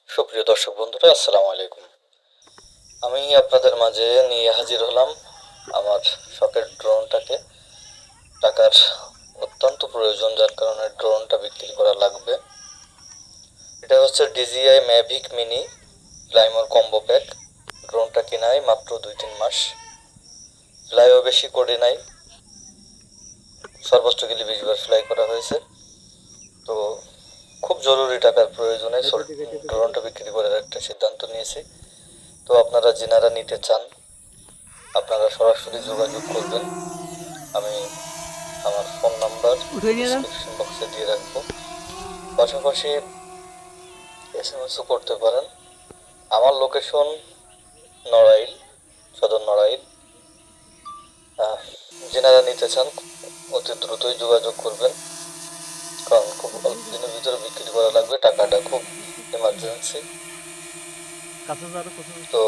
সুপ্রিয় দর্শক বন্ধুরা, আসসালামু আলাইকুম। আমি আপনাদের মাঝে নিয়ে হাজির হলাম আমার শখের ড্রোনটাকে। টাকার অত্যন্ত প্রয়োজন, যার কারণে ড্রোনটা বিক্রি করা লাগবে। এটা হচ্ছে DJI Mavic mini fly more combo pack. ড্রোনটা কেনাই মাত্র 2-3 মাস, ফ্লাইও বেশি করে নাই, সর্বোচ্চ গেলে 20 বার ফ্লাই করা হয়েছে। তো খুব জরুরি টাকার প্রয়োজনে ড্রোনটা বিক্রি করার একটা সিদ্ধান্ত নিয়েছি। তো আপনারা যিনারা নিতে চান, আপনারা সরাসরি যোগাযোগ করবেন। আমি আমার ফোন নাম্বার উঠে নিয়ে যাও। ডিসক্রিপশন বক্সে দিয়ে রাখবো। পাশাপাশি এসএমএসও করতে পারেন। আমার লোকেশন নড়াইল, সদর নড়াইল। যেনারা নিতে চান অতি দ্রুতই যোগাযোগ করবেন, কারণ খুব অল্প দিনের ভিতরে বিক্রি করা লাগবে। টাকাটা খুব এমার্জেন্সি। তো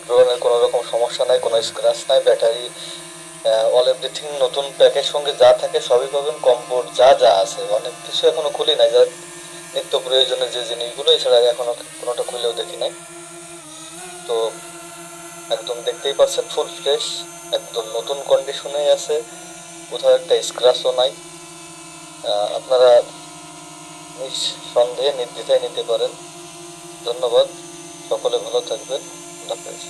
ড্রোনের কোনো রকম সমস্যা নাই, কোনো স্ক্র্যাচ নাই, ব্যাটারি অল এভরিথিং নতুন প্যাকের সঙ্গে যা থাকে সবই পাবেন। কম্পোর্ট যা যা আছে, অনেক কিছু এখনো খুলি নাই, যা নিত্য প্রয়োজনের যে জিনিসগুলো, এছাড়া এখনো কোনোটা খুলেও দেখি নাই। তো একদম দেখতেই পাচ্ছেন ফুল ফ্রেশ, একদম নতুন কন্ডিশনে আছে, কোথাও একটা স্ক্র্যাচও নাই। আপনারা নিঃসন্দেহে নির্দ্বিধায় নিতে পারেন। ধন্যবাদ, সকলে ভালো থাকবেন। আল্লাহ হাফেজ।